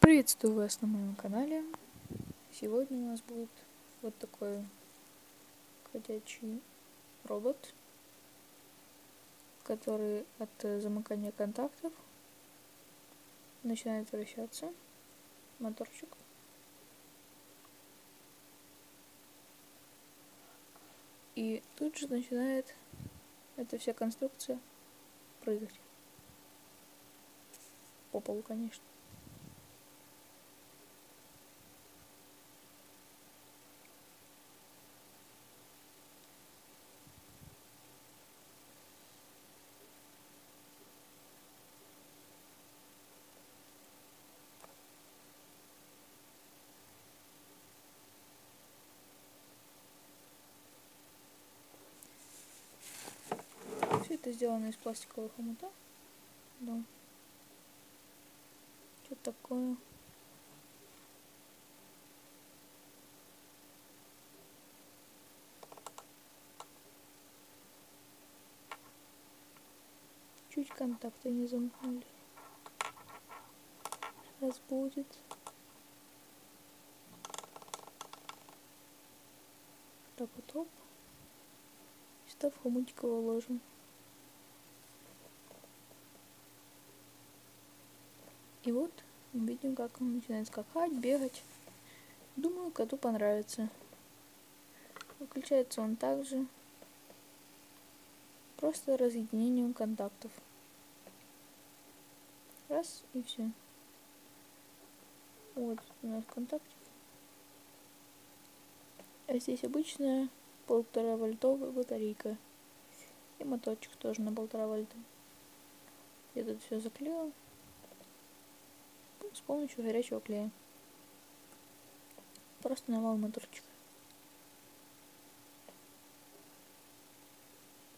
Приветствую вас на моем канале. Сегодня у нас будет вот такой ходячий робот, который от замыкания контактов начинает вращаться. Моторчик. И тут же начинает эта вся конструкция прыгать. По полу, конечно. Все это сделано из пластиковых хомута. Да. Что такое? Чуть контакты не замкнули. Сейчас будет. Так вот, оп. И сюда в хомутик его ложим. И вот мы видим, как он начинает скакать, бегать. Думаю, коту понравится. Выключается он также просто разъединением контактов. Раз и все. Вот у нас контактик. А здесь обычная 1,5 вольтовая батарейка. И моторчик тоже на 1,5 вольта. Я тут все заклеила с помощью горячего клея. Просто навал моторчика.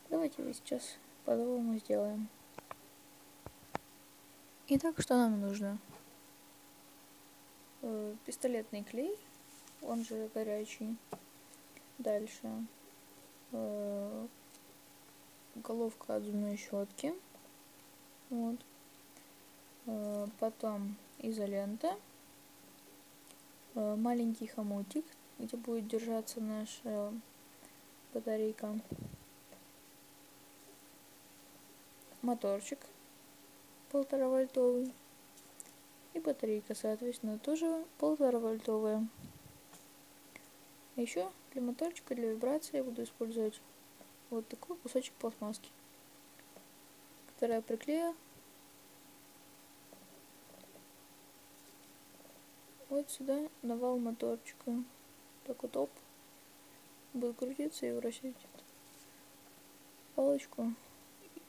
Давайте его сейчас по-новому сделаем. Итак, что нам нужно? Пистолетный клей, он же горячий. Дальше головка от зубной щетки. Вот. Потом изолента. Маленький хомутик, где будет держаться наша батарейка. Моторчик 1,5 вольтовый. И батарейка, соответственно, тоже 1,5 вольтовая. А еще для моторчика, для вибрации я буду использовать вот такой кусочек пластмасски, который я приклею вот сюда на вал моторчика. Так вот, оп, будет крутиться и вращать палочку,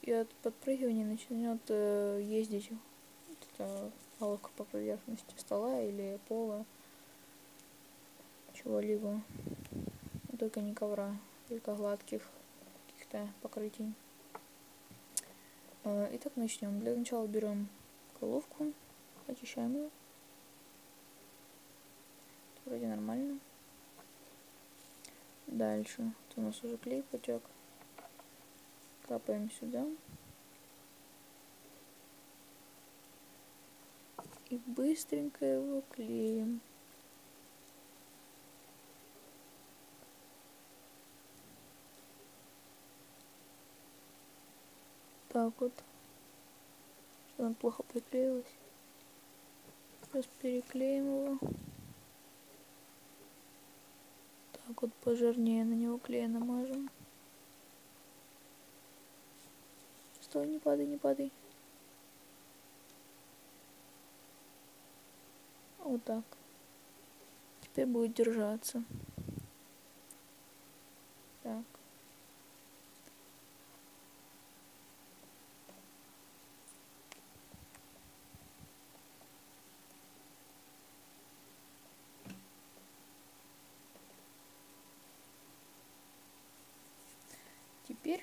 и от подпрыгивания начнет ездить вот эта палка по поверхности стола или пола, чего-либо, только не ковра, только гладких каких-то покрытий. Итак, начнем. Для начала берем головку, очищаем ее. Вроде нормально. Дальше. Тут у нас уже клей потек. Капаем сюда. И быстренько его клеим. Так вот. Что он плохо приклеилось. Сейчас переклеим его. Так вот пожирнее на него клей намажем. Стой, не падай, не падай. Вот так. Теперь будет держаться. Так. Теперь,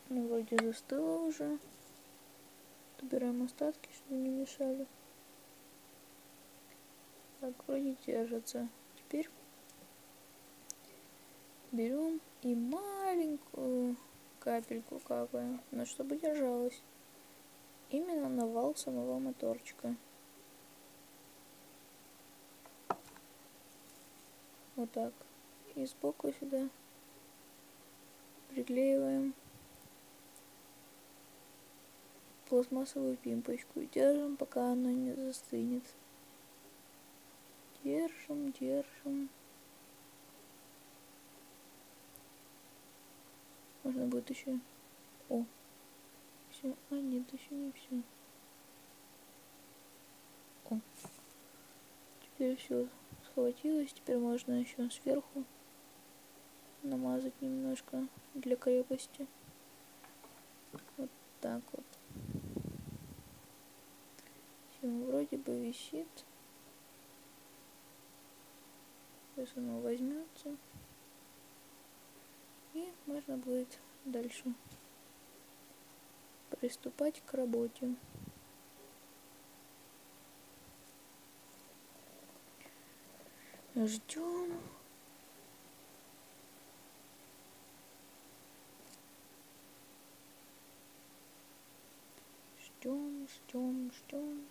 ну, вроде застыло уже. Убираем остатки, чтобы не мешали. Так, вроде держится. Теперь берем и маленькую капельку капаем, но чтобы держалась. Именно на вал самого моторчика. Вот так. И сбоку сюда приклеиваем пластмассовую пимпочку. Держим, пока она не застынет. Держим, держим. Можно будет еще... О, все. А, нет, еще не все. О. Теперь все схватилось. Теперь можно еще сверху намазать немножко для крепости. Вот так вот. Все, вроде бы висит. Сейчас оно возьмется. И можно будет дальше приступать к работе. Ждем. Ждем, ждем, ждем.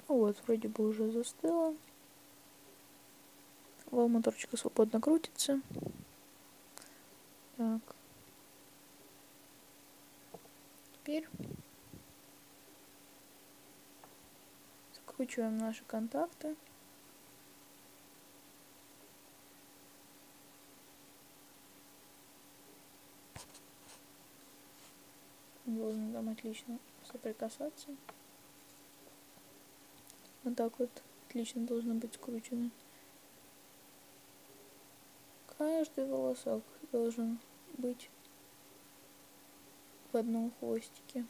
Вот, вроде бы уже застыло. Вал моторчика свободно крутится. Так. Теперь закручиваем наши контакты. Должен там отлично соприкасаться. Вот так вот отлично должно быть скручено. Каждый волосок должен быть в одном хвостике.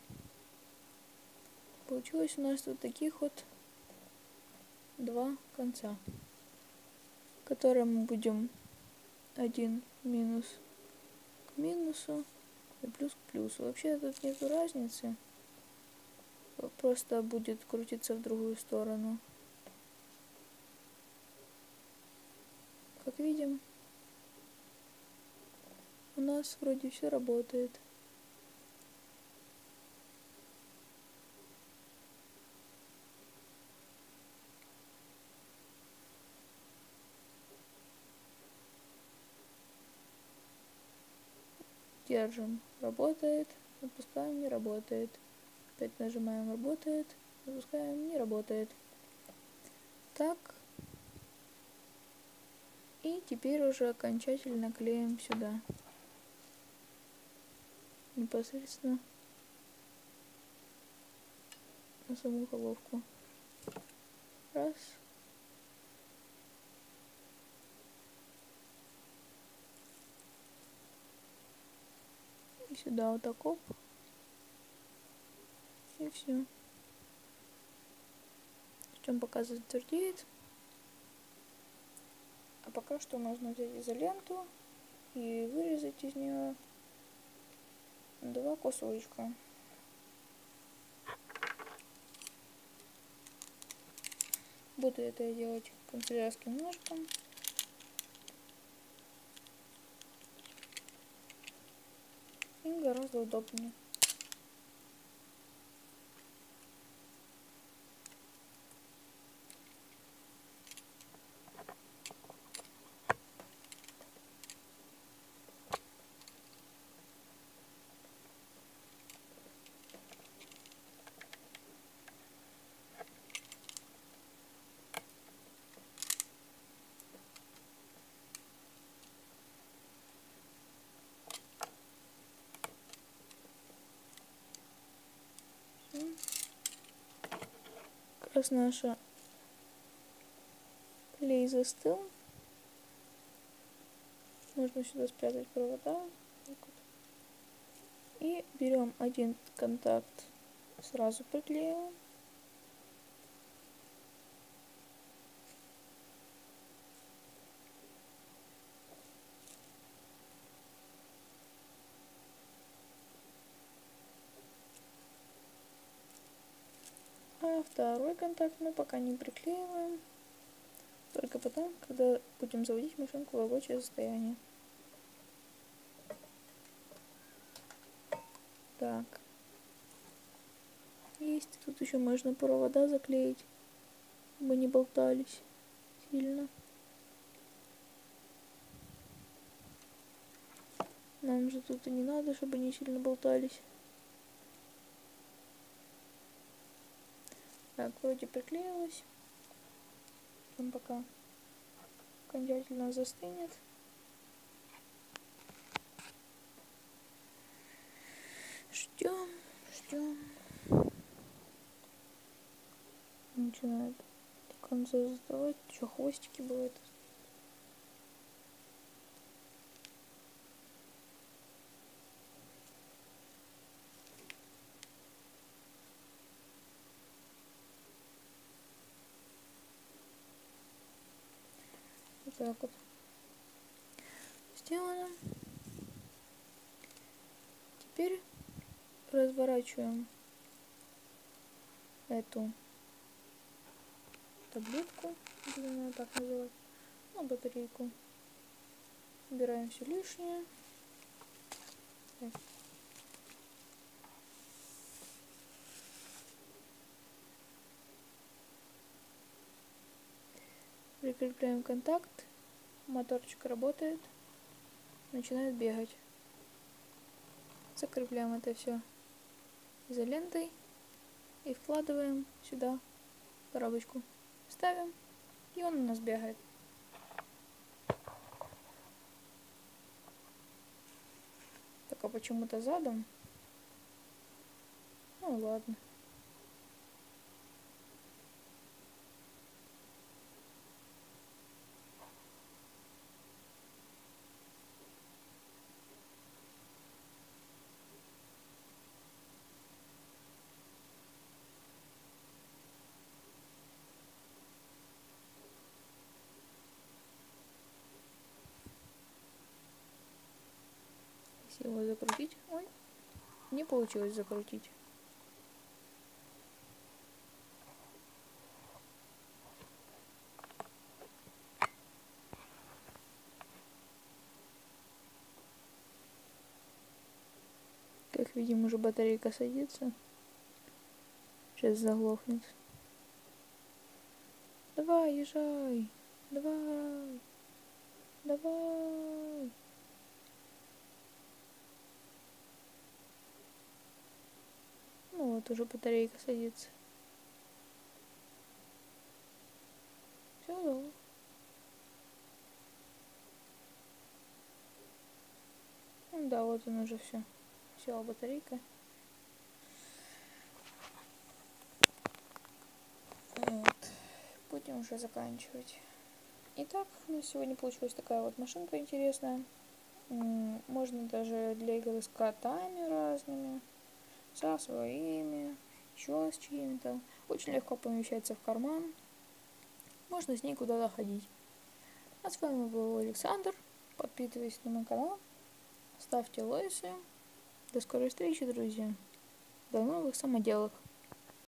Получилось у нас вот таких вот два конца, которые мы будем один минус к минусу и плюс к плюсу. Вообще тут нету разницы. Просто будет крутиться в другую сторону. Как видим, у нас вроде все работает. Держим, работает, отпускаем, не работает. Опять нажимаем, работает, отпускаем, не работает. Так. И теперь уже окончательно клеим сюда. Непосредственно на саму головку. Раз. И сюда вот так оп. И все. Ждем, пока затвердеет. А пока что можно взять изоленту и вырезать из нее два кусочка. Буду это делать канцелярским ножиком. И гораздо удобнее. Как раз наша клей застыл. Можно сюда спрятать провода. И берем один контакт, сразу приклеиваем. А второй контакт мы пока не приклеиваем. Только потом, когда будем заводить машинку в рабочее состояние. Так. Тут еще можно провода заклеить, чтобы не болтались сильно. Нам же тут и не надо, чтобы они сильно болтались. Так, вроде приклеилась. Ждем, пока окончательно застынет. Ждем, ждем. Начинает до конца заставать. Еще хвостики бывают. Вот так вот. Сделано. Теперь разворачиваем эту таблетку, будем ее так называть, батарейку. Убираем все лишнее. Так. Прикрепляем контакт, моторчик работает, начинает бегать. Закрепляем это все изолентой и вкладываем сюда коробочку. Ставим, и он у нас бегает. Только почему-то задом. Ну ладно. Если его закрутить, ой, не получилось закрутить. Как видим, уже батарейка садится. Сейчас заглохнет. Давай, езжай. Давай. Давай. Ну вот, уже батарейка садится. Все, да. Ну да, вот он уже все. Села батарейка. Вот. Будем уже заканчивать. Итак, у нас сегодня получилась такая вот машинка интересная. Можно даже для игры с котами разными, со своими, еще с чьими-то. Очень легко помещается в карман. Можно с ней куда-то ходить. А с вами был Александр. Подписывайтесь на мой канал. Ставьте лайки. До скорой встречи, друзья. До новых самоделок.